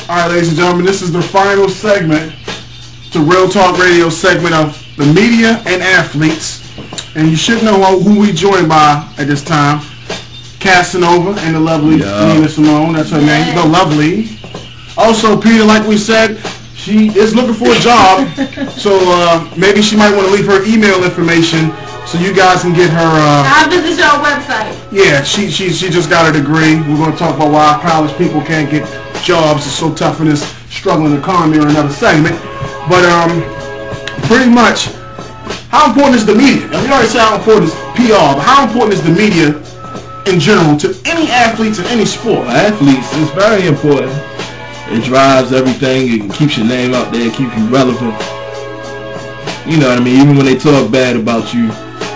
Alright, ladies and gentlemen, this is the final segment to Real Talk Radio segment of the media and athletes. And you should know who we joined by at this time. Casanova and the lovely Nina Simone, that's her name, the lovely. Also, Peter, like we said, she is looking for a job, so maybe she might want to leave her email information so you guys can get her. I'll visit your website. Yeah, she just got her degree. We're going to talk about why college people can't get jobs. It's so tough in this struggling economy or another segment. But pretty much, how important is the media? Now, we already said how important is PR, but how important is the media in general to any athletes in any sport? Athletes, it's very important. It drives everything. It keeps your name out there. It keeps you relevant. You know what I mean? Even when they talk bad about you,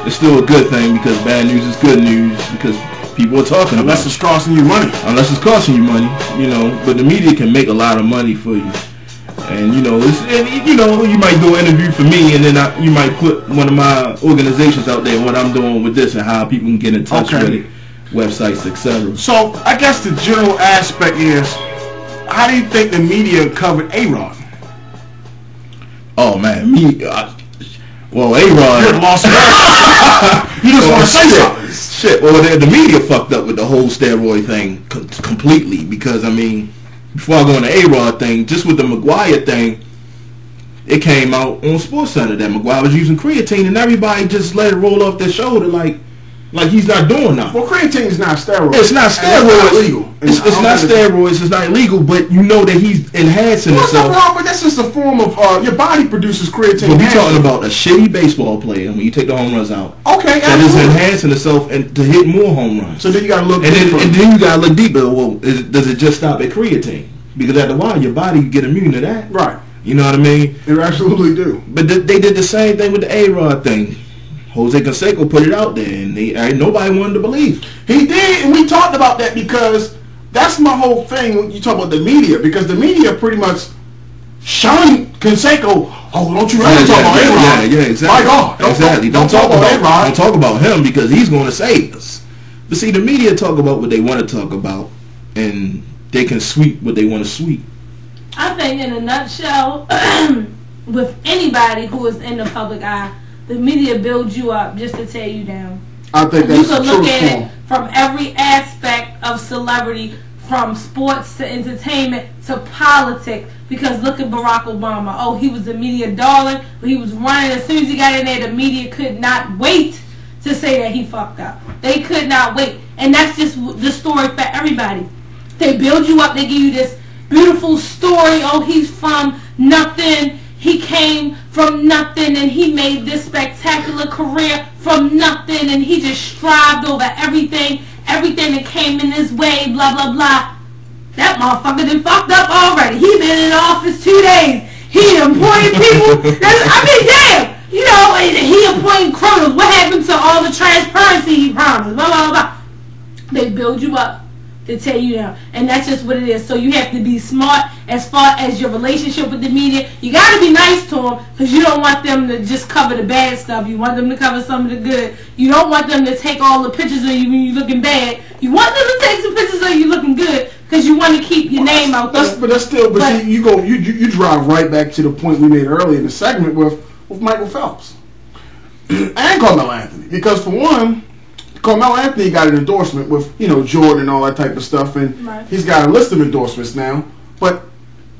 it's still a good thing because bad news is good news because people are talking about it. Unless it's costing you money. Unless it's costing you money, you know. But the media can make a lot of money for you. And, you know, you might do an interview for me and then you might put one of my organizations out there, what I'm doing with this and how people can get in touch with it, websites, etc. So, I guess the general aspect is, how do you think the media covered A-Rod? Oh, man. Well, A-Rod... You're lost. You just want to say something. Shit. Well, the media fucked up with the whole steroid thing completely because, I mean, before I go on the A-Rod thing, just with the McGuire thing, it came out on SportsCenter that McGuire was using creatine and everybody just let it roll off their shoulder like he's not doing nothing. Well, creatine is not steroids. It's not steroids. It's illegal. It's not steroids. It's not illegal, but you know that he's enhancing himself. No, but that's just a form of your body produces creatine. But we're talking about a shitty baseball player when you take the home runs out. Okay, that is enhancing itself and to hit more home runs. So then you got to look deeper. And then you got to look deeper. Well, does it just stop at creatine? Because after a while, your body get immune to that. Right. You know what I mean? They absolutely do. But they did the same thing with the A-Rod thing. Jose Canseco put it out there, and nobody wanted to believe. He did, and we talked about that because that's my whole thing when you talk about the media, because the media pretty much shun Canseco. Oh, don't you ever talk about A-Rod. Yeah, exactly. My God. Exactly. Don't talk about A-Rod. Don't talk about him because he's going to save us. But see, the media talk about what they want to talk about, and they can sweep what they want to sweep. I think in a nutshell, with anybody who is in the public eye, the media builds you up just to tear you down. I think that's true. You can look at it from every aspect of celebrity, from sports to entertainment to politics. Because look at Barack Obama. Oh, he was the media darling, but he was running. As soon as he got in there, the media could not wait to say that he fucked up. They could not wait. And that's just the story for everybody. They build you up. They give you this beautiful story. Oh, he's from nothing. He came from nothing and he made this spectacular career from nothing and he just strived over everything that came in his way, blah, blah, blah. That motherfucker done fucked up already. He been in office 2 days. He appointed people. Damn. You know, he appointed criminals. What happened to all the transparency he promised? Blah, blah, blah. They build you up to tear you down, and that's just what it is. So you have to be smart as far as your relationship with the media. You got to be nice to them because you don't want them to just cover the bad stuff. You want them to cover some of the good. You don't want them to take all the pictures of you when you're looking bad. You want them to take some pictures of you looking good because you want to keep your name out there. But see, you drive right back to the point we made earlier in the segment with Michael Phelps and Carmelo Anthony, because for one, Carmelo Anthony got an endorsement with, Jordan and all that type of stuff, and he's got a list of endorsements now. But,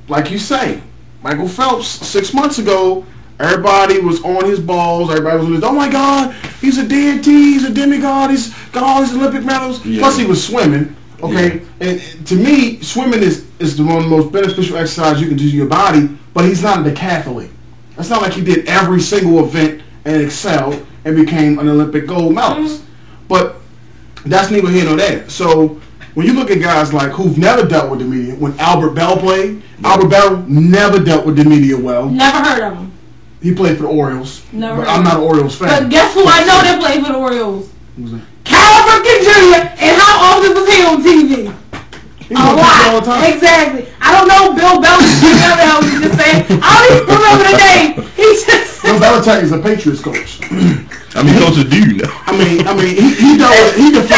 like you say, Michael Phelps, 6 months ago, everybody was on his balls. Everybody was on his, oh my God, he's a deity, he's a demigod, he's got all these Olympic medals. Yeah. Plus he was swimming, okay? Yeah. And to me, swimming is one of the most beneficial exercises you can do to your body, but he's not a decathlete. It's not like he did every single event and excelled and became an Olympic gold medalist. But that's neither here nor there. So when you look at guys like who've never dealt with the media, when Albert Bell played, Albert Bell never dealt with the media well. Never heard of him. He played for the Orioles. Never. But I'm not an Orioles fan. But guess who I know that played for the Orioles? Who's that? Cal Ripken Jr. And how often was he on TV? He was on TV all the time. Exactly. I don't know Bill Belichick. Whatever else he just said. I don't even remember the name. He just. Bill Belichick is a Patriots coach. I mean, coach a dude now. I mean, he dealt with he defined.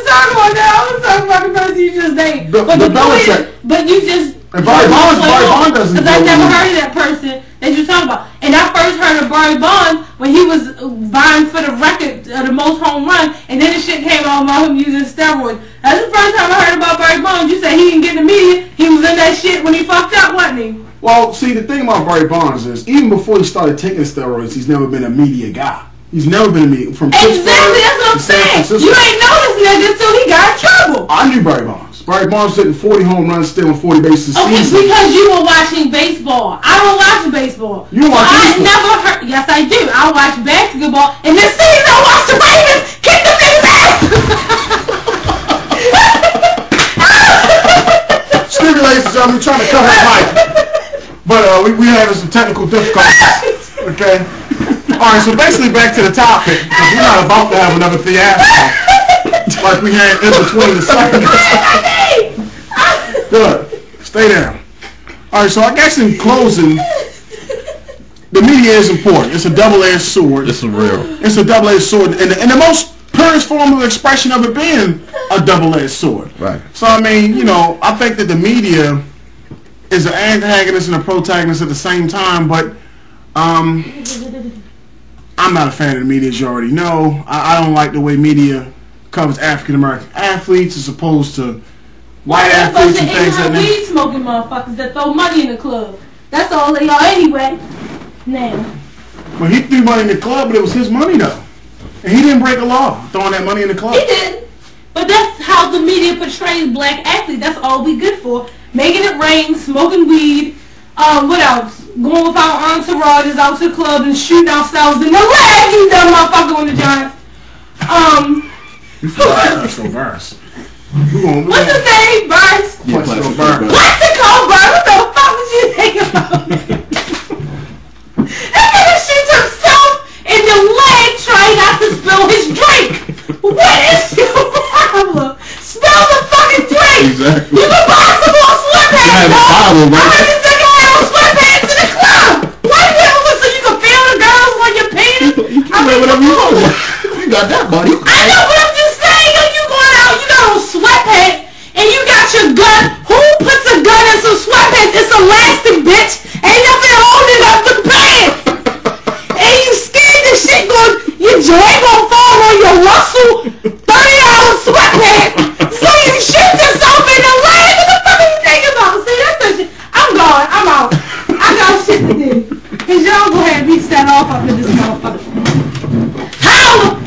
I was talking about the person you just named. But you And Barry Bonds doesn't. Because I never heard of that person that you're talking about. And I first heard of Barry Bonds when he was vying for the record of the most home runs, and then the shit came out about him using steroids. That's the first time I heard about Barry Bonds. You said he didn't get in the media. He was in that shit when he fucked up, wasn't he? Well, see, the thing about Barry Bonds is, even before he started taking steroids, he's never been a media guy. He's never been a media from Exactly, that's what I'm saying. You ain't know this nigga until he got in trouble. I knew Barry Bonds. Barry Bonds hitting 40 home runs, stealing 40 bases a season. season. Because you were watching baseball. I don't watch baseball. You watch baseball? I never heard. Yes, I do. I watch basketball, and this season I watch the Ravens kick the niggas ass. Stevie, ladies and gentlemen, we're trying to cut her mic, but we're having some technical difficulties. Okay. All right, so basically back to the topic, because we're not about to have another fiasco like we had in between the segments. Good. Stay down. All right, so I guess in closing, the media is important. It's a double-edged sword. It's a double-edged sword, and the most purest form of expression of it being a double-edged sword. Right. So, I mean, I think that the media is an antagonist and a protagonist at the same time, but I'm not a fan of the media, as you already know. I don't like the way media covers African-American athletes as opposed to white athletes and things like that. Weed smoking motherfuckers that throw money in the club. That's all they are anyway. Now. Well, he threw money in the club, but it was his money, though. And he didn't break a law throwing that money in the club. He did. But that's how the media portrays black athletes. That's all we good for. Making it rain, smoking weed. What else? Going with our entourages out to the club and shooting ourselves in the leg, you dumb motherfucker on the Giants. You feel like so Burns. What's his name? Burns? Yeah, Burns. What's it called, Burns? What the fuck was you thinking about? That nigga shoots himself in the leg trying not to spill his drink. What is your problem? Spill the fucking drink. Exactly. You can possible sweatpants, dog. I heard this nigga had on sweatpants in the club. Why you have so you can feel the girls when you're painting? You can wear whatever you want. You got that, buddy. I know, but I'm just saying, you going out, you got on sweatpants, and you got your gun. Who puts a gun in some sweatpants? It's elastic, bitch. Ain't nothing holding up the pants. And you scared the shit going, your joint gonna fall on your Russell $30 sweatpants. So you shoot yourself in the leg. What the fuck are you thinking about? See, that's the shit. I'm gone. I'm out. I got shit to do. Cause y'all go ahead and beat that off up in this motherfucker. Holla!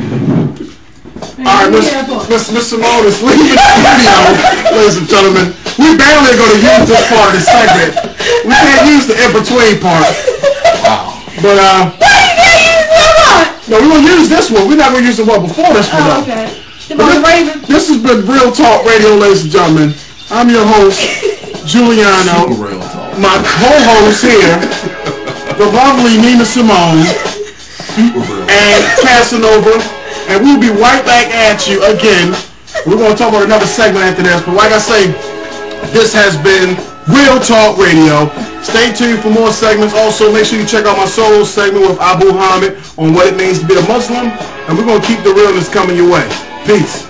All right, Miss Simone is leaving the studio, ladies and gentlemen. We barely going to use this part of the segment. We can't use the in-between part. Wow. But, why you can't use that one? No, we're going to use this one. We're not going to use the one before this one, though. Okay. This has been Real Talk Radio, ladies and gentlemen. I'm your host, Giuliano. Super Real Talk. My co-host here, the lovely Nina Simone, and Casanova. And we'll be right back at you again. We're going to talk about another segment after this. But like I say, this has been Real Talk Radio. Stay tuned for more segments. Also, make sure you check out my solo segment with Abu Hamid on what it means to be a Muslim. And we're going to keep the realness coming your way. Peace.